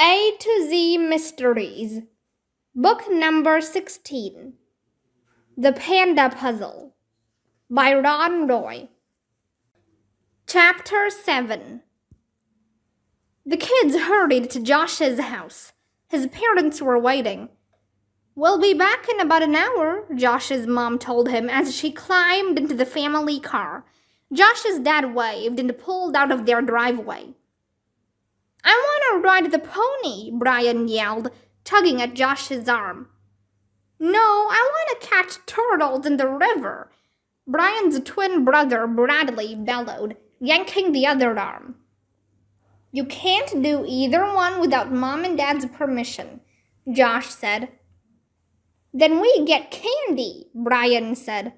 A to Z Mysteries, Book Number 16, The Panda Puzzle, by Ron Roy. Chapter 7. The kids hurried to Josh's house. His parents were waiting. "We'll be back in about an hour," Josh's mom told him as she climbed into the family car. Josh's dad waved and pulled out of their driveway. "I want to ride the pony," Brian yelled, tugging at Josh's arm. "No, I want to catch turtles in the river," Brian's twin brother Bradley bellowed, yanking the other arm. "You can't do either one without Mom and Dad's permission," Josh said. "Then we get candy," Brian said.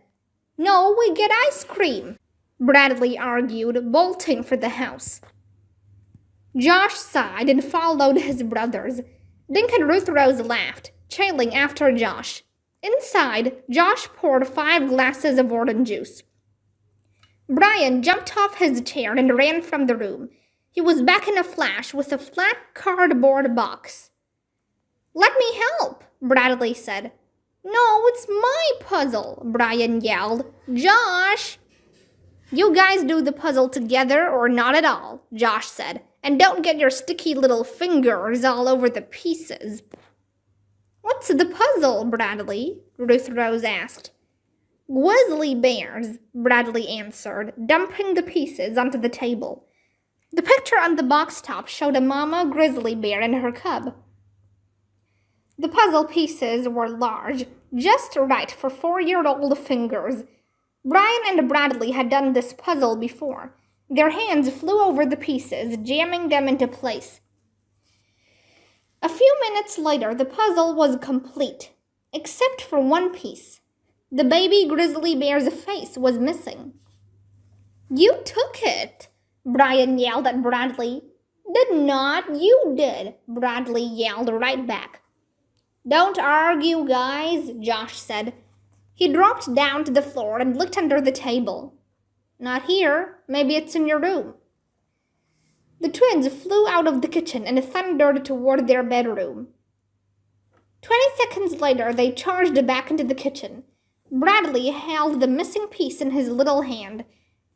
"No, we get ice cream," Bradley argued, bolting for the house. Josh sighed and followed his brothers. Dink and Ruth Rose laughed, trailing after Josh. Inside, Josh poured 5 glasses of orange juice. Brian jumped off his chair and ran from the room. He was back in a flash with a flat cardboard box. "Let me help," Bradley said. "No, it's my puzzle," Brian yelled. "Josh!" "You guys do the puzzle together or not at all," Josh said. "And don't get your sticky little fingers all over the pieces." "What's the puzzle, Bradley?" Ruth Rose asked. "Grizzly bears," Bradley answered, dumping the pieces onto the table. The picture on the box top showed a mama grizzly bear and her cub. The puzzle pieces were large, just right for 4-year-old fingers. Brian and Bradley had done this puzzle before. Their hands flew over the pieces, jamming them into place. A few minutes later, the puzzle was complete, except for one piece. The baby grizzly bear's face was missing. "You took it," Brian yelled at Bradley. "Did not, you did," Bradley yelled right back. "Don't argue, guys," Josh said. He dropped down to the floor and looked under the table. "Not here. Maybe it's in your room." The twins flew out of the kitchen and thundered toward their bedroom. 20 seconds later, they charged back into the kitchen. Bradley held the missing piece in his little hand.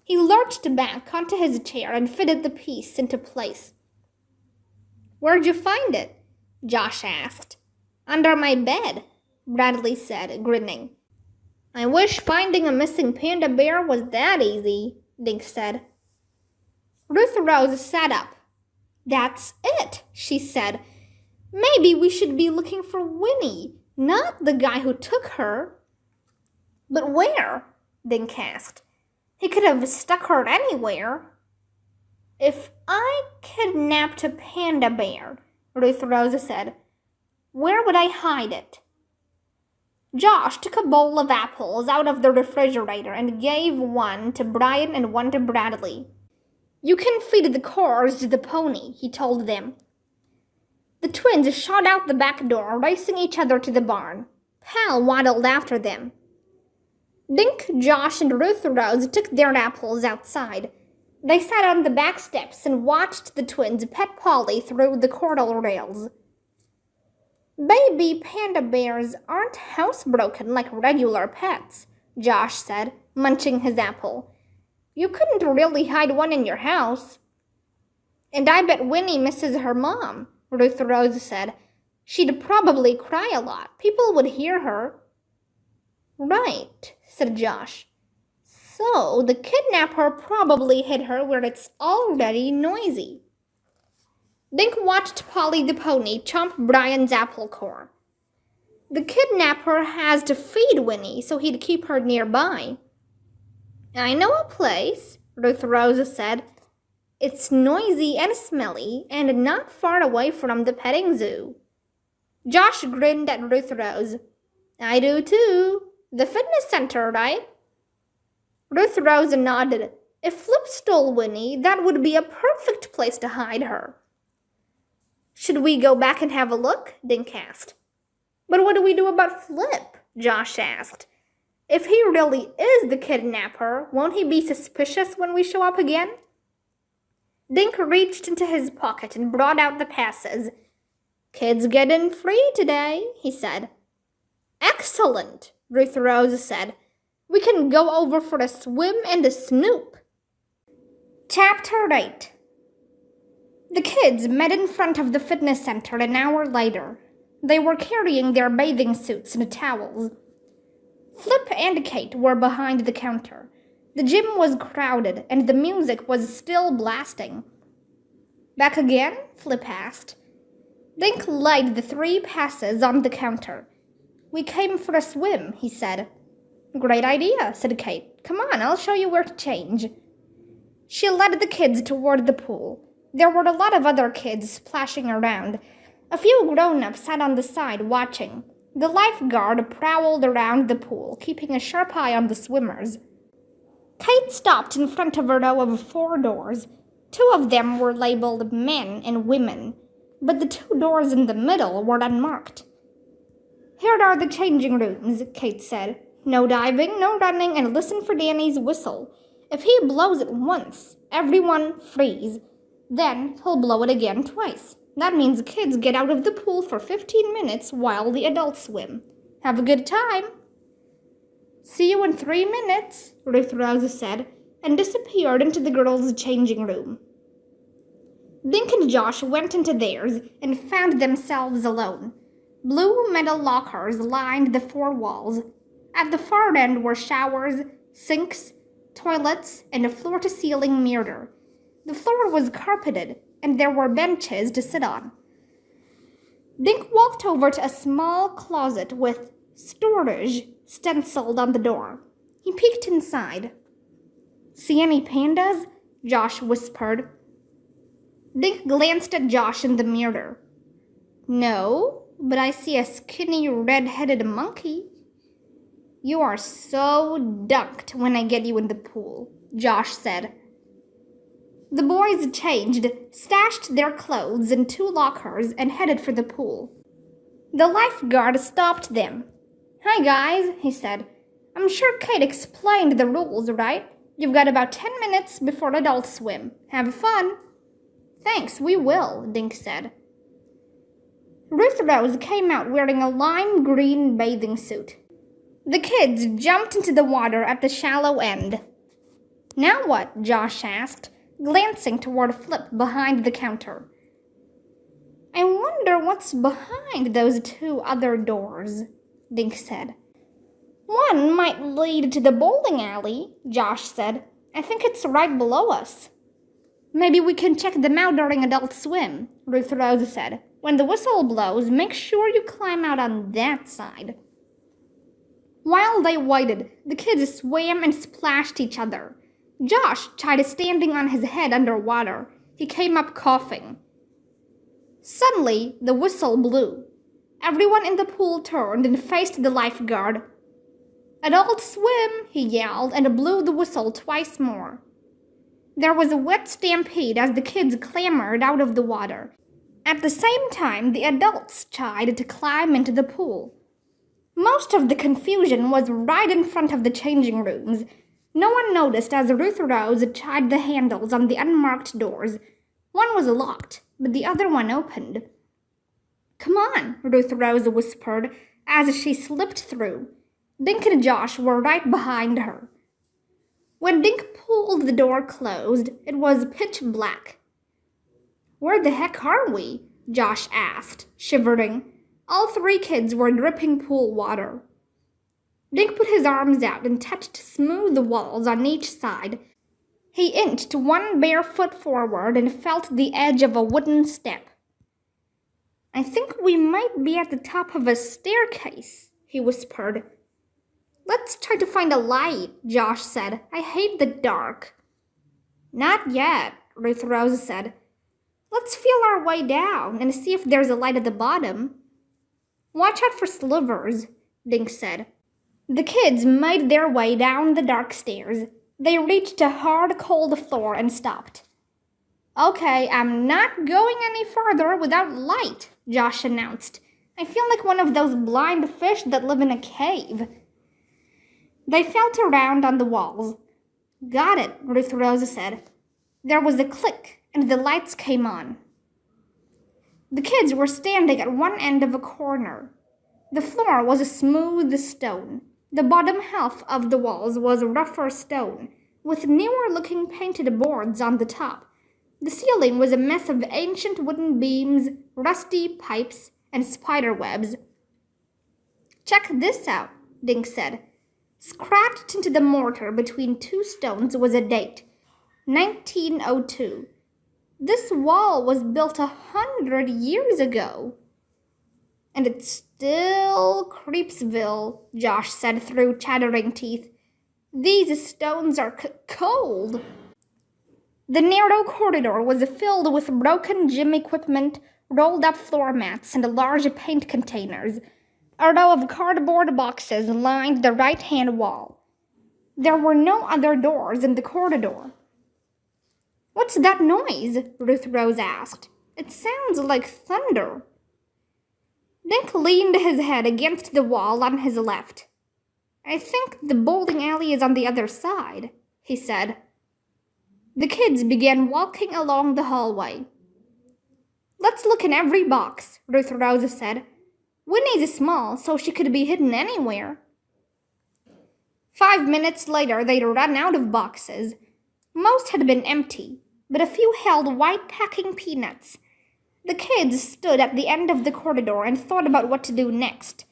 He lurched back onto his chair and fitted the piece into place. "Where'd you find it?" Josh asked. "Under my bed," Bradley said, grinning. "I wish finding a missing panda bear was that easy," Dink said. Ruth Rose sat up. "That's it," she said. "Maybe we should be looking for Winnie, not the guy who took her." "But where?" Dink asked. "He could have stuck her anywhere." "If I kidnapped a panda bear," Ruth Rose said, "where would I hide it?" Josh took a bowl of apples out of the refrigerator and gave one to Brian and one to Bradley. "You can feed the cores to the pony," he told them. The twins shot out the back door, racing each other to the barn. Pal waddled after them. Dink, Josh, and Ruth Rose took their apples outside. They sat on the back steps and watched the twins pet Polly through the coral rails. "Baby panda bears aren't housebroken like regular pets," Josh said, munching his apple. "You couldn't really hide one in your house." "And I bet Winnie misses her mom," Ruth Rose said. "She'd probably cry a lot. People would hear her." "Right," said Josh. "So the kidnapper probably hid her where it's already noisy." Dink watched Polly the pony chomp Brian's apple core. "The kidnapper has to feed Winnie so he'd keep her nearby." "I know a place," Ruth Rose said. "It's noisy and smelly and not far away from the petting zoo." Josh grinned at Ruth Rose. "I do too. The fitness center, right?" Ruth Rose nodded. "If Flip stole Winnie, that would be a perfect place to hide her." "Should we go back and have a look?" Dink asked. "But what do we do about Flip?" Josh asked. "If he really is the kidnapper, won't he be suspicious when we show up again?" Dink reached into his pocket and brought out the passes. Kids get in free today, he said. Excellent, Ruth Rose said. We can go over for a swim and a snoop. Chapter 8. The kids met in front of the fitness center an hour later. They were carrying their bathing suits and towels. Flip and Kate were behind the counter. The gym was crowded and the music was still blasting. Back again? Flip asked. Dink laid the 3 passes on the counter. We came for a swim, he said. Great idea, said Kate. Come on, I'll show you where to change. She led the kids toward the pool. There were a lot of other kids splashing around. A few grown-ups sat on the side watching. The lifeguard prowled around the pool, keeping a sharp eye on the swimmers. Kate stopped in front of a row of 4 doors. 2 of them were labeled men and women, but the 2 doors in the middle were unmarked. Here are the changing rooms, Kate said. No diving, no running, and listen for Danny's whistle. If he blows it once, everyone freeze. Then he'll blow it again twice. That means kids get out of the pool for 15 minutes while the adults swim. Have a good time. See you in 3 minutes, Ruth Rose said, and disappeared into the girls' changing room. Dink and Josh went into theirs and found themselves alone. Blue metal lockers lined the 4 walls. At the far end were showers, sinks, toilets, and a floor-to-ceiling mirror. The floor was carpeted, and there were benches to sit on. Dink walked over to a small closet with storage stenciled on the door. He peeked inside. See any pandas? Josh whispered. Dink glanced at Josh in the mirror. No, but I see a skinny red-headed monkey. You are so dunked when I get you in the pool, Josh said. The boys changed, stashed their clothes in 2 lockers, and headed for the pool. The lifeguard stopped them. Hi guys, he said. I'm sure Kate explained the rules, right? You've got about 10 minutes before adults swim. Have fun. Thanks, we will, Dink said. Ruth Rose came out wearing a lime green bathing suit. The kids jumped into the water at the shallow end. Now what? Josh asked, glancing toward Flip behind the counter. I wonder what's behind those 2 other doors, Dink said. One might lead to the bowling alley, Josh said. I think it's right below us. Maybe we can check them out during adult swim, Ruth Rose said. When the whistle blows, make sure you climb out on that side. While they waited, the kids swam and splashed each other. Josh tried standing on his head underwater. He came up coughing. Suddenly, the whistle blew. Everyone in the pool turned and faced the lifeguard. Adult swim, he yelled, and blew the whistle twice more. There was a wet stampede as the kids clambered out of the water. At the same time, the adults tried to climb into the pool. Most of the confusion was right in front of the changing rooms. No one noticed as Ruth Rose tried the handles on the unmarked doors. One was locked, but the other one opened. Come on, Ruth Rose whispered as she slipped through. Dink and Josh were right behind her. When Dink pulled the door closed, it was pitch black. Where the heck are we? Josh asked, shivering. All 3 kids were dripping pool water. Dink put his arms out and touched smooth walls on each side. He inched 1 bare foot forward and felt the edge of a wooden step. I think we might be at the top of a staircase, he whispered. Let's try to find a light, Josh said. I hate the dark. Not yet, Ruth Rose said. Let's feel our way down and see if there's a light at the bottom. Watch out for slivers, Dink said. The kids made their way down the dark stairs. They reached a hard, cold floor and stopped. Okay, I'm not going any further without light, Josh announced. I feel like one of those blind fish that live in a cave. They felt around on the walls. Got it, Ruth Rose said. There was a click, and the lights came on. The kids were standing at one end of a corner. The floor was a smooth stone. The bottom half of the walls was rougher stone, with newer-looking painted boards on the top. The ceiling was a mess of ancient wooden beams, rusty pipes, and spider webs. "Check this out," Dink said. Scratched into the mortar between two stones was a date, 1902. This wall was built 100 years ago. "And it's still Creepsville," Josh said through chattering teeth. "These stones are cold." The narrow corridor was filled with broken gym equipment, rolled-up floor mats, and large paint containers. A row of cardboard boxes lined the right-hand wall. There were no other doors in the corridor. "What's that noise?" Ruth Rose asked. "It sounds like thunder." Dink leaned his head against the wall on his left. "I think the bowling alley is on the other side," he said. The kids began walking along the hallway. "Let's look in every box," Ruth Rose said. "Winnie's small, so she could be hidden anywhere." 5 minutes later, they'd run out of boxes. Most had been empty, but a few held white packing peanuts. The kids stood at the end of the corridor and thought about what to do next.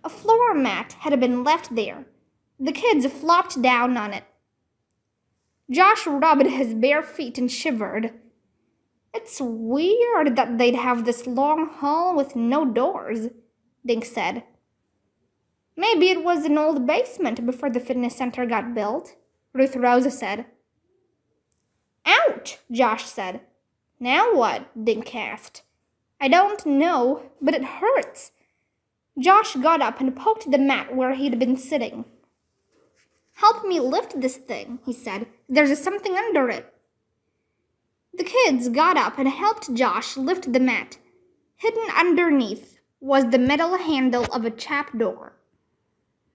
A floor mat had been left there. The kids flopped down on it. Josh rubbed his bare feet and shivered. "It's weird that they'd have this long hall with no doors," Dink said. "Maybe it was an old basement before the fitness center got built," Ruth Rose said. "Ouch!" Josh said. "Now what?" Dink asked. "I don't know, but it hurts." Josh got up and poked the mat where he'd been sitting. "Help me lift this thing," he said. "There's something under it." The kids got up and helped Josh lift the mat. Hidden underneath was the metal handle of a trap door.